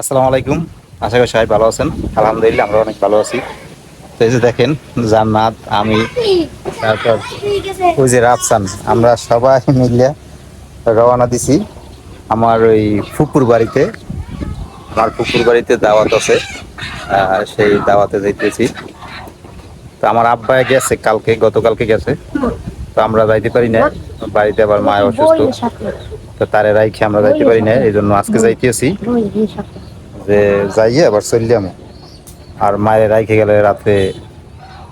আসসালামু আলাইকুম। আশা করি সবাই ভালো আছেন। আলহামদুলিল্লাহ আমরা অনেক ভালো আছি। তো এই যে দেখেন, জান্নাত, আমি, তারপর ওই যে রাফসান, আমরা সবাই মিলে রওনা দিছি আমার ওই ফুপুর বাড়িতে। আমার ফুপুর বাড়িতে দাওয়াত আছে, সেই দাওয়াতে যাইতেছি। তো আমার আব্বা গেছে কালকে, গতকালকে গেছে। তো আমরা যাইতে পারি না, বাড়িতে আবার মায় অসুস্থ। তো তারে রাইখে আমরা যাইতে পারি না, এই জন্য আজকে যাইতেছি যে যাইয়ে আবার চললাম। আর মায়ের রাইখে গেলে রাতে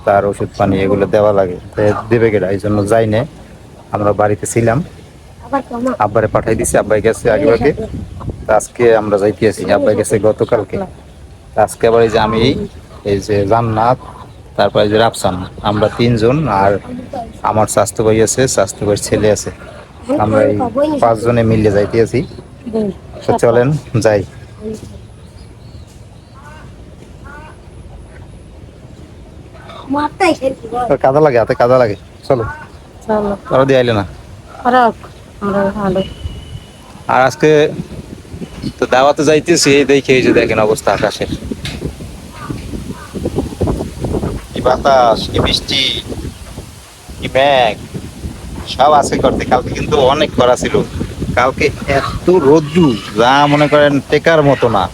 তার ওষুধ পানি এগুলো দেওয়া লাগে, তো দেবে কেটা, এই জন্য যাই না। আমরা বাড়িতে ছিলাম, আব্বারে পাঠাই দিছি, আব্বাই গেছে আগে ভাগে। তো আজকে আমরা যাইতেছি, আব্বাই গেছে গতকালকে। তো আজকে আবার এই যে আমি, এই যে জান্নাত, তারপর এই যে রাফসান, আমরা তিনজন, আর আমার স্বাস্থ্য ভাই আছে, স্বাস্থ্য ভাইয়ের ছেলে আছে। আমরা এই পাঁচজনে মিলে যাইতেছি। তো চলেন যাই। কাদা লাগে, হাতে কাদা লাগে। চলো, ওরা দিয়ে আইলে না। আর আজকে তো দাওয়াতে যাইতেছি, এই দেখে এই যে দেখেন অবস্থা আকাশের, কি বাতাস, কি বৃষ্টি, কি মেঘ, সব আছে করতে। কালকে কিন্তু অনেক করা ছিল, কালকে এত রোদ্রু, যা মনে করেন টেকার মতো না।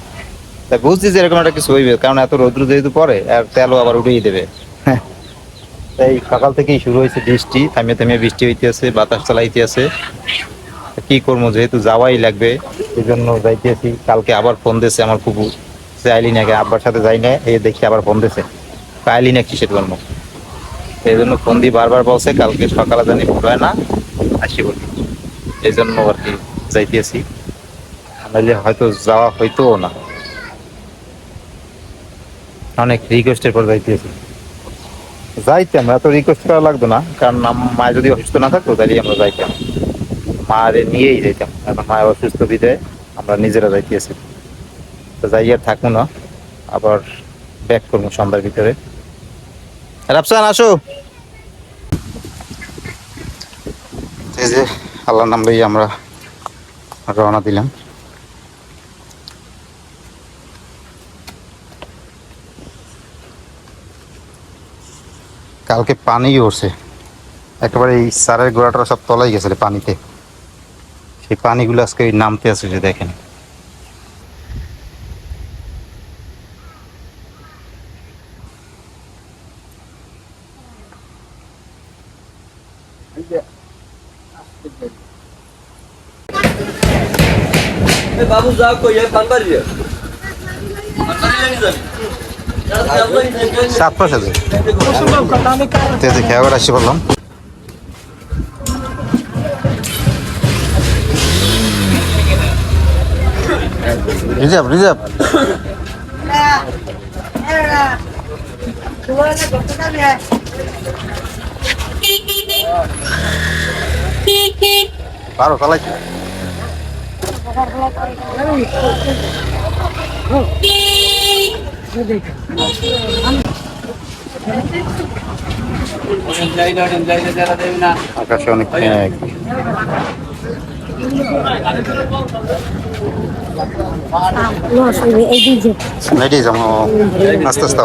তাই বুঝছি যে এরকম একটা কিছু হইবে, কারণ এত রোদ্রু যেহেতু পরে, আর তেলও আবার উড়িয়ে দেবে। তাই সকাল থেকেই শুরু হয়েছে বৃষ্টি, থামিয়ে থামিয়ে বৃষ্টি হইতেছে, বাতাস চালাইতে আছে। কি করবো, যেহেতু যাওয়াই লাগবে, এই জন্য যাইতেছি। কালকে আবার ফোন দিয়েছে আমার ফুপু, যে আইলি নাকি, আব্বার সাথে যাই না, এই দেখি আবার ফোন দিয়েছে, আইলি না কিসের জন্য। এই জন্য ফোন দিয়ে বারবার বলছে কালকে সকালে জানি হয় না, আসি বলি। এই জন্য আর কি যাইতেছি, নাহলে হয়তো যাওয়া হইতো না। অনেক রিকোয়েস্টের পর যাইতেছি। যাইতাম, এত রিকোয়েস্ট করা লাগতো না, কারণ মায়ের যদি অসুস্থ না থাকতো তাহলে আমরা যাইতাম, মায়ের নিয়েই যাইতাম। এখন মায়ের অসুস্থ বিদায় আমরা নিজেরা যাইতেছি। তো যাই আর থাকবো না, আবার ব্যাক করবো সন্ধ্যার ভিতরে। রাফসান আসো। এই যে আল্লাহর নাম লইয়া আমরা রওনা দিলাম। কালকে পানি উঠছে একেবারে, এই সারের গোড়াটা সব তলাই গেছে পানিতে। সেই পানিগুলো আজকে নামতে আছে, যে দেখেন। বাবু যা কই পানবাড়ি সাত পাশে খেয়ে আবার আসি বললাম। Reserve reserve. পারো চালাইছি। আকাশে অনেক মেঘ। লেডিজ আস্তে আস্তে।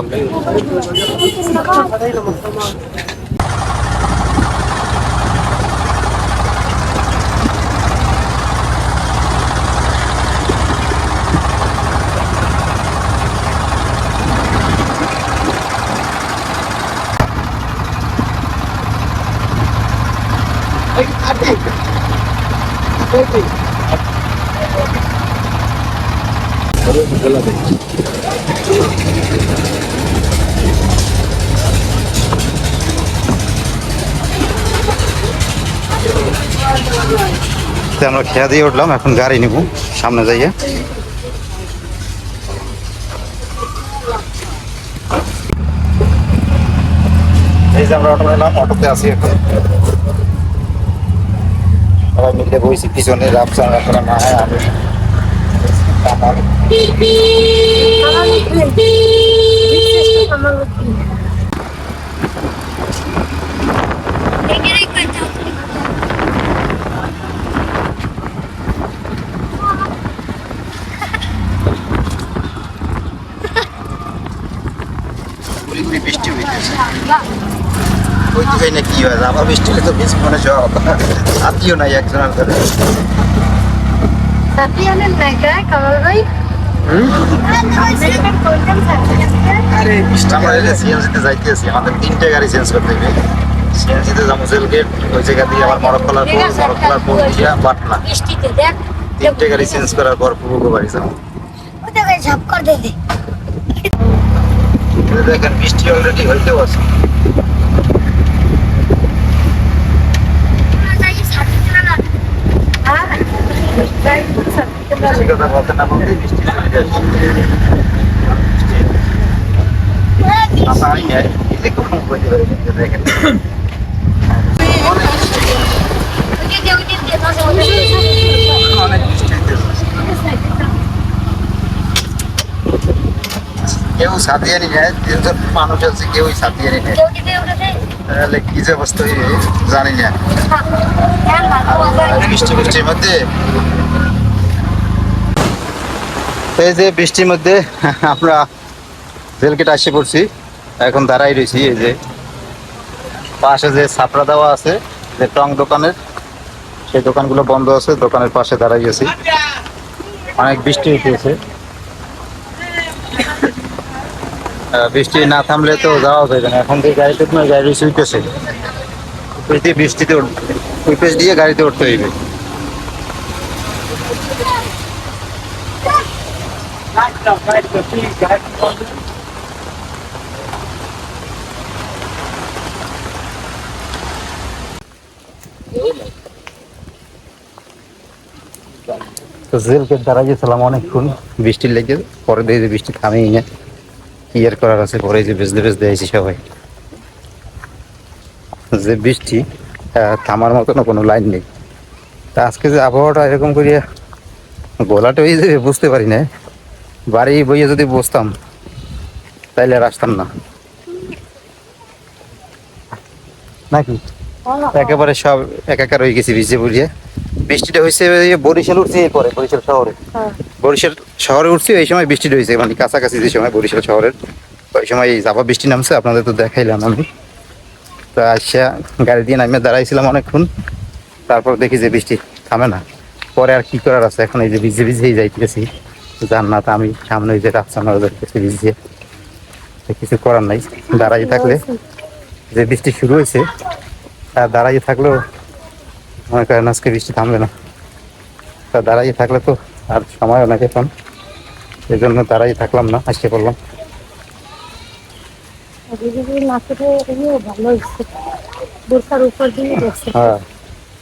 আমরা খেয়া দিয়ে উঠলাম, এখন গাড়ি নিব সামনে যাইয়ে। এই যে আমরা অটো নিলাম, অটোতে আছি এখন সবাই মিলে বইছি পিছনে। রাফসান রাফসান না হয় আমি ওই তো না কি হয় আবার বৃষ্টি হলে তো বেশি মনে সব আত্মীয় নাই একজনের ধরে Tapi ada naga kalau bayi. আরে বৃষ্টি আমরা সিএনজিতে যাইতেছি আমাদের 3টে গাড়ি চেঞ্জ করতে হবে সিএনজিতে যাবো জেলগেট ওই জায়গা দিয়ে আবার মরকখলার পর দিয়া পাটনা বৃষ্টিতে দেখ 3টে গাড়ি চেঞ্জ করার পর পুরো বাড়ি যাবো ওটাকে ঝাপ করে দে দে দেখেন বৃষ্টি অলরেডি হইতেও আছে বেশি কথা বলতে না বলতে বৃষ্টি চলে যায় আমি এই যে কখন বলতে পারি দেখেন অনেক বৃষ্টি কেউ সাথিয়ে নিয়ে যায় 3জন মানুষ আছে কেউই সাথিয়ে নিয়ে নেয় তাহলে কি যে অবস্থা জানি না বৃষ্টির মধ্যে এই যে বৃষ্টির মধ্যে আমরা জেলগেট আসে পড়ছি এখন দাঁড়াই রয়েছি এই যে পাশে যে ছাপড়া দেওয়া আছে যে টং দোকানের সেই দোকানগুলো বন্ধ আছে দোকানের পাশে দাঁড়াই আছি অনেক বৃষ্টি হইতেছে বৃষ্টি না থামলে তো যাওয়া যাবে না এখন যে গাড়িতে গাড়ি শুইতেছে বৃষ্টিতে ওই পেশ দিয়ে গাড়িতে উঠতে হইবে তো জেলকে দাঁড়াইছিলাম অনেকক্ষণ বৃষ্টির লেগে পরে দিয়ে যে বৃষ্টি থামেই না কি আর করার আছে পরে যে বেজতে বেজতে আইছি সবাই যে বৃষ্টি থামার মতন কোনো লাইন নেই তা আজকে যে আবহাওয়াটা এরকম করিয়া গোলাটা হয়ে যাবে বুঝতে পারি না বাড়ি বইয়ে যদি বসতাম তাইলে আর আসতাম না নাকি একেবারে সব একাকার হয়ে গেছি ভিজে পড়িয়ে বৃষ্টিটা হয়েছে বরিশাল উঠছে পরে বরিশাল শহরে বরিশাল শহরে উঠছে এই সময় বৃষ্টিটা হয়েছে মানে কাছাকাছি যে সময় বরিশাল শহরের ওই সময় জাপা বৃষ্টি নামছে আপনাদের তো দেখাইলাম আমি তো আসা গাড়ি দিয়ে নামিয়ে দাঁড়াইছিলাম অনেকক্ষণ তারপর দেখি যে বৃষ্টি থামে না পরে আর কি করার আছে এখন এই যে ভিজে ভিজেই যাইতেছি জান্নাত আমি সামনে ওই যে রাফসান ওদের কাছে ভিজে কিছু করার নাই দাঁড়াই থাকলে যে বৃষ্টি শুরু হয়েছে আর দাঁড়াই থাকলেও মনে করেন আজকে বৃষ্টি থামবে না তা দাঁড়াই থাকলে তো আর সময় অনেক এখন এই জন্য দাঁড়াই থাকলাম না আসতে বললাম হ্যাঁ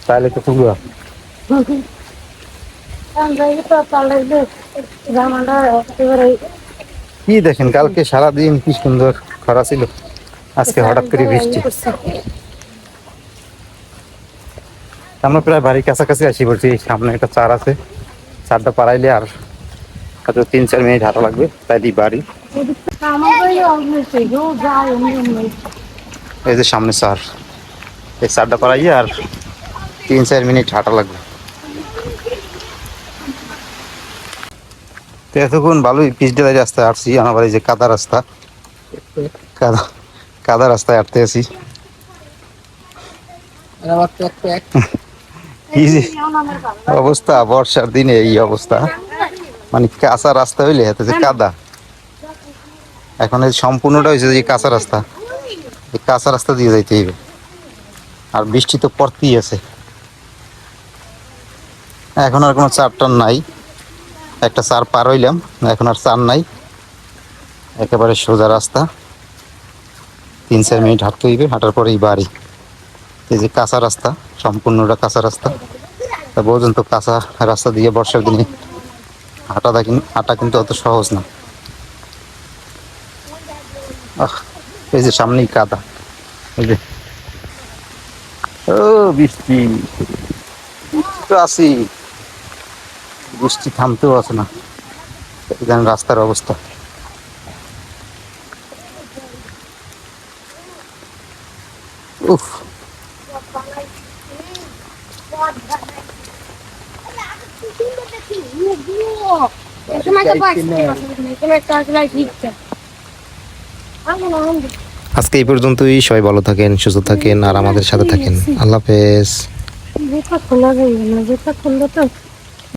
তাহলে তো খুব কি দেখেন কালকে সারাদিন কি সুন্দর খরা ছিল আজকে হঠাৎ করে বৃষ্টি আমরা প্রায় বাড়ির কাছাকাছি আসি বলছি সামনে একটা চার আছে চারটা পাড়াইলে আর হয়তো 3-4 মিনিট হাঁটা লাগবে তাই দিই বাড়ি এই যে সামনে চার এই চারটা পাড়াইয়ে আর 3-4 মিনিট হাঁটা লাগবে তো এতক্ষণ ভালোই পিচ ডেলাই রাস্তায় আসছি আমার বাড়ি যে কাদা রাস্তা কাদা রাস্তায় হাঁটতে আছি কি যে অবস্থা বর্ষার দিনে এই অবস্থা মানে কাঁচা রাস্তা হইলে হাতে যে কাদা এখন এই সম্পূর্ণটা হয়েছে যে কাঁচা রাস্তা এই কাঁচা রাস্তা দিয়ে যাইতে হইবে আর বৃষ্টি তো পড়তেই আছে এখন আর কোনো চার টান নাই একটা চার পার হইলাম এখন আর চার নাই একেবারে সোজা রাস্তা 3-4 মিনিট হাঁটতে হইবে হাঁটার পরেই বাড়ি এই যে কাঁচা রাস্তা সম্পূর্ণটা কাঁচা রাস্তা তা বোঝেন তো কাঁচা রাস্তা দিয়ে বর্ষার দিনে হাঁটা কিন্তু অত সহজ না এই যে সামনেই কাদা এই যে ও বৃষ্টি তো আসি বৃষ্টি থামতেও আছে না এখানে রাস্তার অবস্থা উফ আজকে এই পর্যন্তই, সবাই ভালো থাকেন, সুস্থ থাকেন আর আমাদের সাথে থাকেন। আল্লাহ হাফেজ। জুতা খোলা যাবে না, জুতা খুললে তো